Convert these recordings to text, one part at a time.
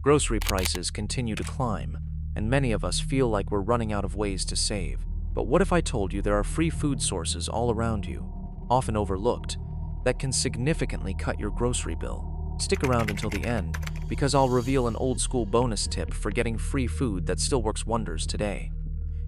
Grocery prices continue to climb, and many of us feel like we're running out of ways to save. But what if I told you there are free food sources all around you, often overlooked, that can significantly cut your grocery bill? Stick around until the end, because I'll reveal an old-school bonus tip for getting free food that still works wonders today.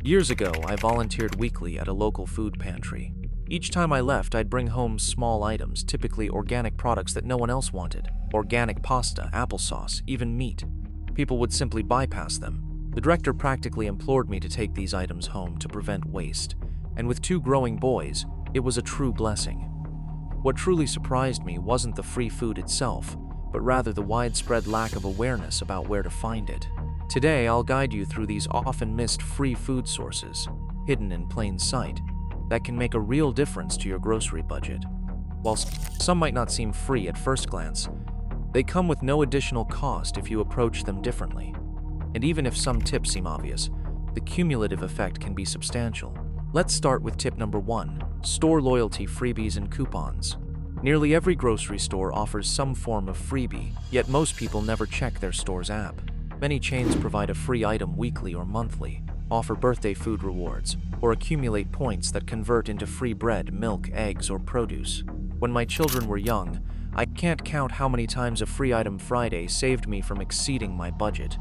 Years ago, I volunteered weekly at a local food pantry. Each time I left, I'd bring home small items, typically organic products that no one else wanted. Organic pasta, applesauce, even meat. People would simply bypass them. The director practically implored me to take these items home to prevent waste, and with 2 growing boys, it was a true blessing. What truly surprised me wasn't the free food itself, but rather the widespread lack of awareness about where to find it. Today, I'll guide you through these often missed free food sources, hidden in plain sight, that can make a real difference to your grocery budget. While some might not seem free at first glance, they come with no additional cost if you approach them differently. And even if some tips seem obvious, the cumulative effect can be substantial. Let's start with tip number 1, store loyalty freebies and coupons. Nearly every grocery store offers some form of freebie, yet most people never check their store's app. Many chains provide a free item weekly or monthly, offer birthday food rewards, or accumulate points that convert into free bread, milk, eggs, or produce. When my children were young, I can't count how many times a free item Friday saved me from exceeding my budget.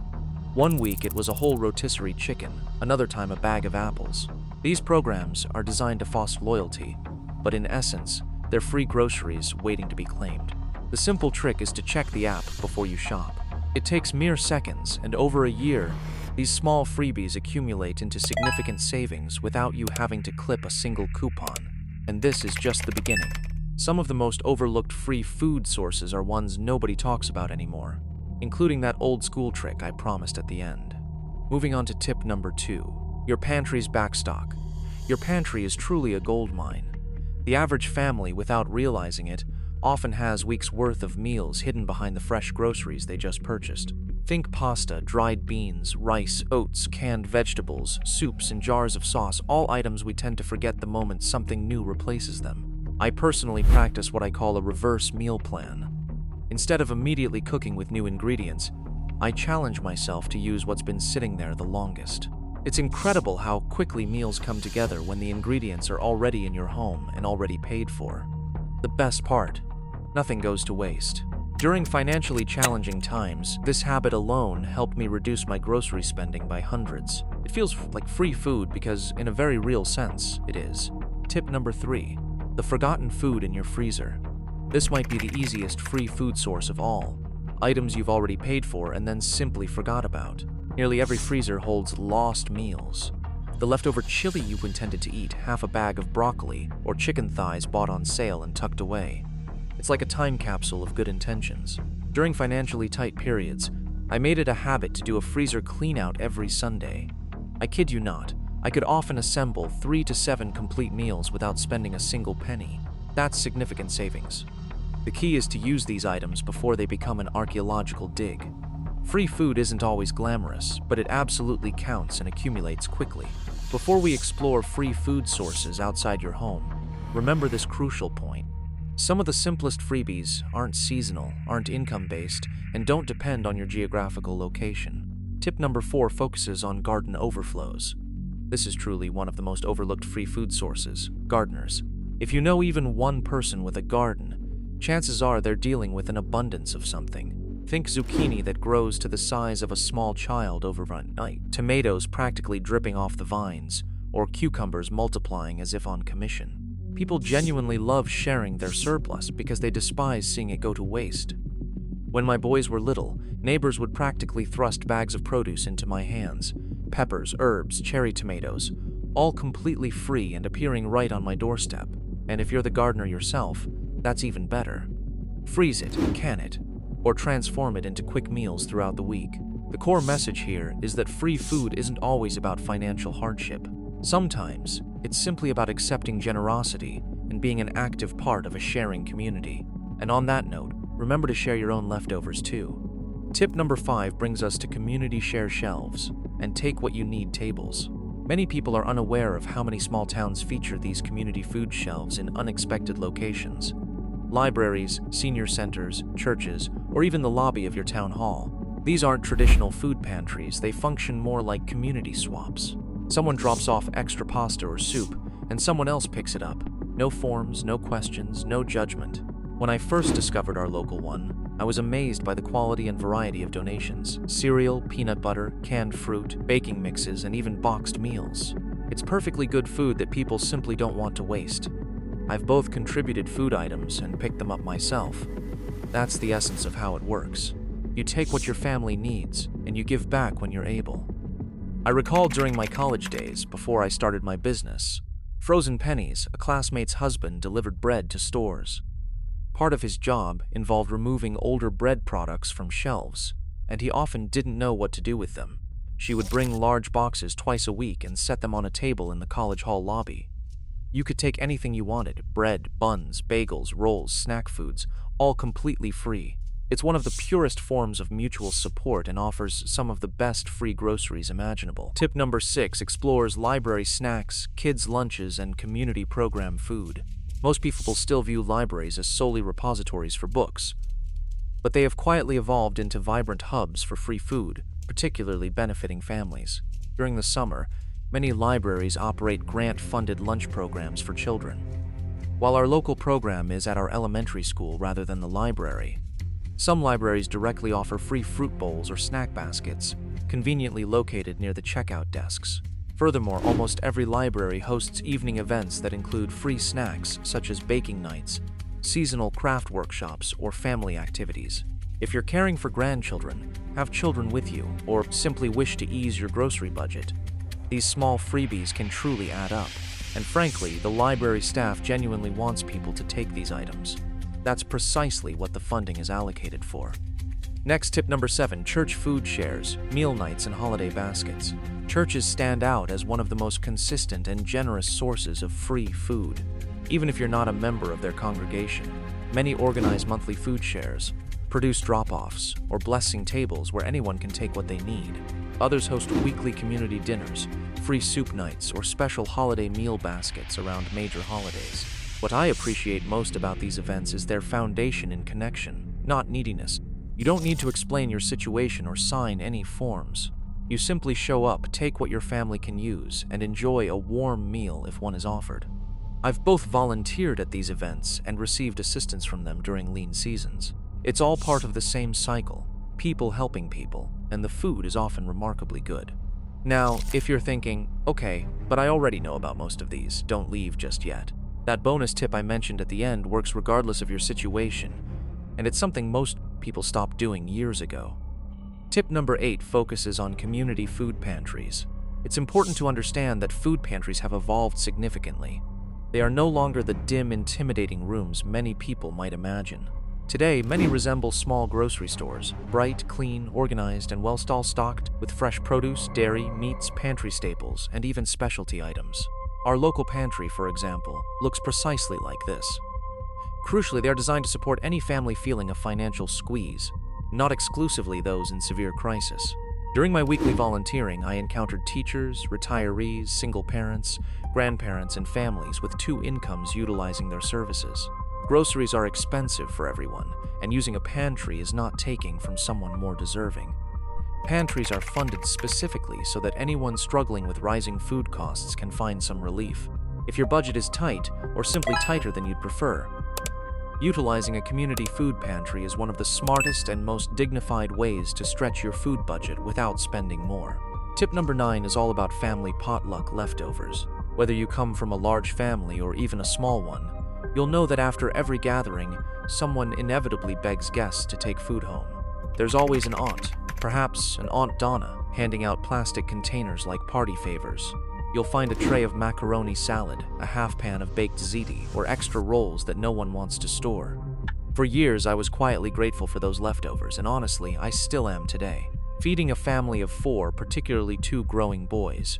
One week it was a whole rotisserie chicken, another time a bag of apples. These programs are designed to foster loyalty, but in essence, they're free groceries waiting to be claimed. The simple trick is to check the app before you shop. It takes mere seconds, and over a year, these small freebies accumulate into significant savings without you having to clip a single coupon. And this is just the beginning. Some of the most overlooked free food sources are ones nobody talks about anymore, including that old school trick I promised at the end. Moving on to tip number 2, your pantry's backstock. Your pantry is truly a gold mine. The average family, without realizing it, often has weeks' worth of meals hidden behind the fresh groceries they just purchased. Think pasta, dried beans, rice, oats, canned vegetables, soups, and jars of sauce, all items we tend to forget the moment something new replaces them. I personally practice what I call a reverse meal plan. Instead of immediately cooking with new ingredients, I challenge myself to use what's been sitting there the longest. It's incredible how quickly meals come together when the ingredients are already in your home and already paid for. The best part, nothing goes to waste. During financially challenging times, this habit alone helped me reduce my grocery spending by hundreds. It feels like free food because, in a very real sense, it is. Tip number 3, the forgotten food in your freezer. This might be the easiest free food source of all. Items you've already paid for and then simply forgot about. Nearly every freezer holds lost meals. The leftover chili you intended to eat, half a bag of broccoli, or chicken thighs bought on sale and tucked away. It's like a time capsule of good intentions. During financially tight periods, I made it a habit to do a freezer clean-out every Sunday. I kid you not, I could often assemble 3 to 7 complete meals without spending a single penny. That's significant savings. The key is to use these items before they become an archaeological dig. Free food isn't always glamorous, but it absolutely counts and accumulates quickly. Before we explore free food sources outside your home, remember this crucial point. Some of the simplest freebies aren't seasonal, aren't income-based, and don't depend on your geographical location. Tip number 4 focuses on garden overflows. This is truly one of the most overlooked free food sources, gardeners. If you know even one person with a garden, chances are they're dealing with an abundance of something. Think zucchini that grows to the size of a small child overnight, tomatoes practically dripping off the vines, or cucumbers multiplying as if on commission. People genuinely love sharing their surplus because they despise seeing it go to waste. When my boys were little, neighbors would practically thrust bags of produce into my hands. Peppers, herbs, cherry tomatoes, all completely free and appearing right on my doorstep. And if you're the gardener yourself, that's even better. Freeze it, can it, or transform it into quick meals throughout the week. The core message here is that free food isn't always about financial hardship. Sometimes, it's simply about accepting generosity and being an active part of a sharing community. And on that note, remember to share your own leftovers too. Tip number 5 brings us to community share shelves and take what you need tables. Many people are unaware of how many small towns feature these community food shelves in unexpected locations. Libraries, senior centers, churches, or even the lobby of your town hall. These aren't traditional food pantries, they function more like community swaps. Someone drops off extra pasta or soup, and someone else picks it up. No forms, no questions, no judgment. When I first discovered our local one, I was amazed by the quality and variety of donations: cereal, peanut butter, canned fruit, baking mixes, and even boxed meals. It's perfectly good food that people simply don't want to waste. I've both contributed food items and picked them up myself. That's the essence of how it works. You take what your family needs, and you give back when you're able. I recall during my college days, before I started my business, Frozen Pennies, a classmate's husband, delivered bread to stores. Part of his job involved removing older bread products from shelves, and he often didn't know what to do with them. She would bring large boxes twice a week and set them on a table in the college hall lobby. You could take anything you wanted: bread, buns, bagels, rolls, snack foods, all completely free. It's one of the purest forms of mutual support and offers some of the best free groceries imaginable. Tip number 6 explores library snacks, kids' lunches, and community program food. Most people still view libraries as solely repositories for books, but they have quietly evolved into vibrant hubs for free food, particularly benefiting families. During the summer, many libraries operate grant-funded lunch programs for children. While our local program is at our elementary school rather than the library, some libraries directly offer free fruit bowls or snack baskets, conveniently located near the checkout desks. Furthermore, almost every library hosts evening events that include free snacks such as baking nights, seasonal craft workshops, or family activities. If you're caring for grandchildren, have children with you, or simply wish to ease your grocery budget, these small freebies can truly add up. And frankly, the library staff genuinely wants people to take these items. That's precisely what the funding is allocated for. Next, tip number 7, church food shares, meal nights, and holiday baskets. Churches stand out as one of the most consistent and generous sources of free food. Even if you're not a member of their congregation, many organize monthly food shares, produce drop-offs, or blessing tables where anyone can take what they need. Others host weekly community dinners, free soup nights, or special holiday meal baskets around major holidays. What I appreciate most about these events is their foundation in connection, not neediness. You don't need to explain your situation or sign any forms. You simply show up, take what your family can use, and enjoy a warm meal if one is offered. I've both volunteered at these events and received assistance from them during lean seasons. It's all part of the same cycle, people helping people, and the food is often remarkably good. Now, if you're thinking, okay, but I already know about most of these, don't leave just yet. That bonus tip I mentioned at the end works regardless of your situation, and it's something most people stopped doing years ago. Tip number 8 focuses on community food pantries. It's important to understand that food pantries have evolved significantly. They are no longer the dim, intimidating rooms many people might imagine. Today, many resemble small grocery stores, bright, clean, organized, and well-stocked with fresh produce, dairy, meats, pantry staples, and even specialty items. Our local pantry, for example, looks precisely like this. Crucially, they are designed to support any family feeling a financial squeeze, not exclusively those in severe crisis. During my weekly volunteering, I encountered teachers, retirees, single parents, grandparents, and families with 2 incomes utilizing their services. Groceries are expensive for everyone, and using a pantry is not taking from someone more deserving. Pantries are funded specifically so that anyone struggling with rising food costs can find some relief. If your budget is tight, or simply tighter than you'd prefer, utilizing a community food pantry is one of the smartest and most dignified ways to stretch your food budget without spending more. Tip number 9 is all about family potluck leftovers. Whether you come from a large family or even a small one, you'll know that after every gathering, someone inevitably begs guests to take food home. There's always an aunt, perhaps an Aunt Donna, handing out plastic containers like party favors. You'll find a tray of macaroni salad, a half pan of baked ziti, or extra rolls that no one wants to store. For years, I was quietly grateful for those leftovers, and honestly, I still am today. Feeding a family of 4, particularly 2 growing boys,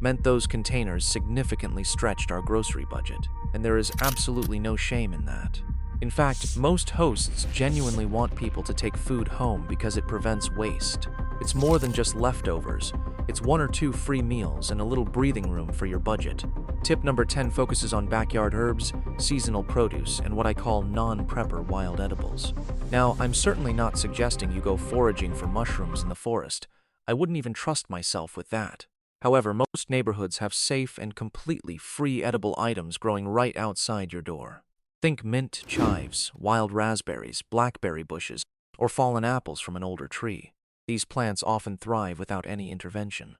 meant those containers significantly stretched our grocery budget, and there is absolutely no shame in that. In fact, most hosts genuinely want people to take food home because it prevents waste. It's more than just leftovers. It's 1 or 2 free meals and a little breathing room for your budget. Tip number 10 focuses on backyard herbs, seasonal produce, and what I call non-prepper wild edibles. Now, I'm certainly not suggesting you go foraging for mushrooms in the forest. I wouldn't even trust myself with that. However, most neighborhoods have safe and completely free edible items growing right outside your door. Think mint, chives, wild raspberries, blackberry bushes, or fallen apples from an older tree. These plants often thrive without any intervention.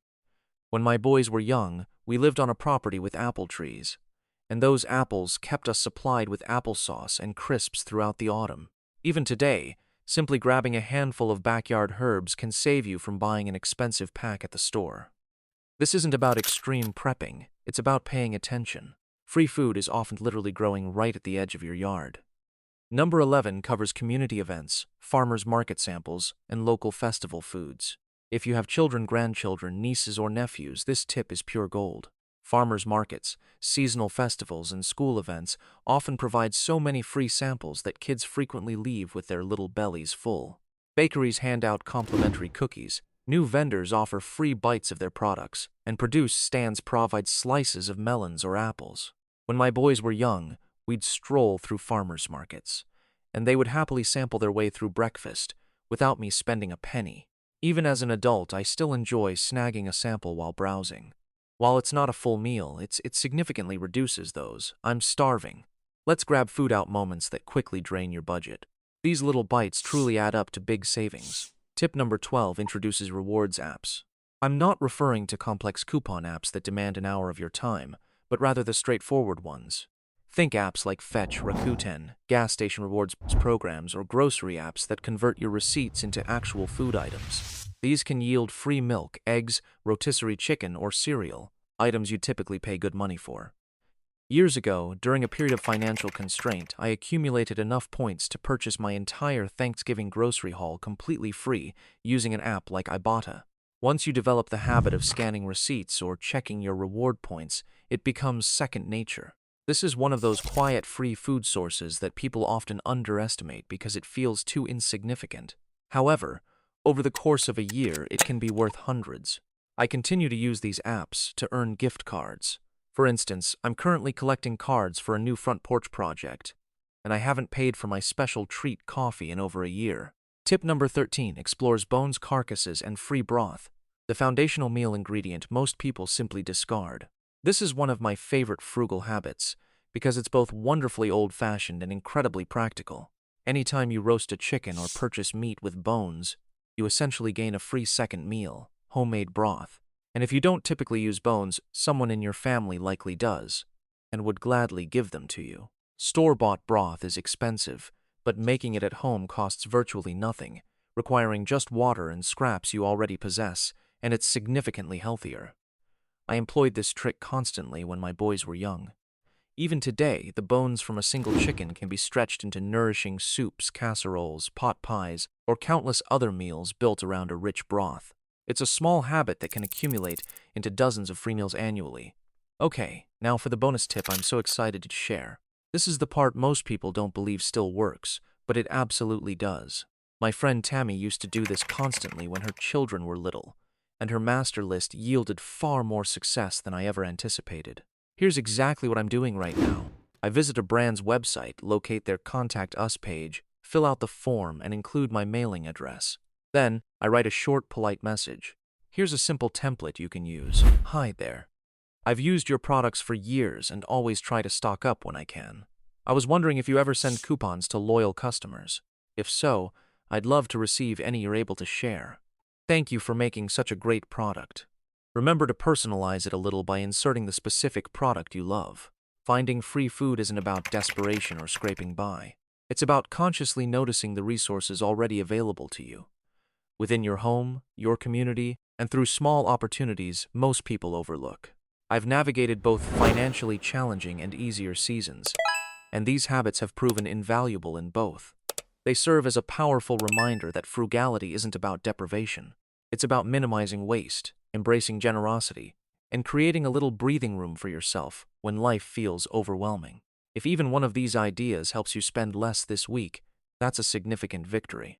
When my boys were young, we lived on a property with apple trees, and those apples kept us supplied with applesauce and crisps throughout the autumn. Even today, simply grabbing a handful of backyard herbs can save you from buying an expensive pack at the store. This isn't about extreme prepping, it's about paying attention. Free food is often literally growing right at the edge of your yard. Number 11 covers community events, farmers market samples, and local festival foods. If you have children, grandchildren, nieces, or nephews, this tip is pure gold. Farmers markets, seasonal festivals, and school events often provide so many free samples that kids frequently leave with their little bellies full. Bakeries hand out complimentary cookies, new vendors offer free bites of their products, and produce stands provide slices of melons or apples. When my boys were young, we'd stroll through farmers markets, and they would happily sample their way through breakfast without me spending a penny. Even as an adult, I still enjoy snagging a sample while browsing. While it's not a full meal, it significantly reduces those "I'm starving, let's grab food out" moments that quickly drain your budget. These little bites truly add up to big savings. Tip number 12 introduces rewards apps. I'm not referring to complex coupon apps that demand an hour of your time, but rather the straightforward ones. Think apps like Fetch, Rakuten, gas station rewards programs, or grocery apps that convert your receipts into actual food items. These can yield free milk, eggs, rotisserie chicken, or cereal, items you typically pay good money for. Years ago, during a period of financial constraint, I accumulated enough points to purchase my entire Thanksgiving grocery haul completely free using an app like Ibotta. Once you develop the habit of scanning receipts or checking your reward points, it becomes second nature. This is one of those quiet free food sources that people often underestimate because it feels too insignificant. However, over the course of a year, it can be worth hundreds. I continue to use these apps to earn gift cards. For instance, I'm currently collecting cards for a new front porch project, and I haven't paid for my special treat coffee in over a year. Tip number 13 explores bones, carcasses, and free broth, the foundational meal ingredient most people simply discard. This is one of my favorite frugal habits because it's both wonderfully old-fashioned and incredibly practical. Anytime you roast a chicken or purchase meat with bones, you essentially gain a free second meal, homemade broth. And if you don't typically use bones, someone in your family likely does, and would gladly give them to you. Store-bought broth is expensive, but making it at home costs virtually nothing, requiring just water and scraps you already possess, and it's significantly healthier. I employed this trick constantly when my boys were young. Even today, the bones from a single chicken can be stretched into nourishing soups, casseroles, pot pies, or countless other meals built around a rich broth. It's a small habit that can accumulate into dozens of free meals annually. Okay, now for the bonus tip I'm so excited to share. This is the part most people don't believe still works, but it absolutely does. My friend Tammy used to do this constantly when her children were little, and her master list yielded far more success than I ever anticipated. Here's exactly what I'm doing right now. I visit a brand's website, locate their Contact Us page, fill out the form, and include my mailing address. Then, I write a short, polite message. Here's a simple template you can use. Hi there. I've used your products for years and always try to stock up when I can. I was wondering if you ever send coupons to loyal customers. If so, I'd love to receive any you're able to share. Thank you for making such a great product. Remember to personalize it a little by inserting the specific product you love. Finding free food isn't about desperation or scraping by. It's about consciously noticing the resources already available to you. Within your home, your community, and through small opportunities most people overlook. I've navigated both financially challenging and easier seasons, and these habits have proven invaluable in both. They serve as a powerful reminder that frugality isn't about deprivation. It's about minimizing waste, embracing generosity, and creating a little breathing room for yourself when life feels overwhelming. If even one of these ideas helps you spend less this week, that's a significant victory.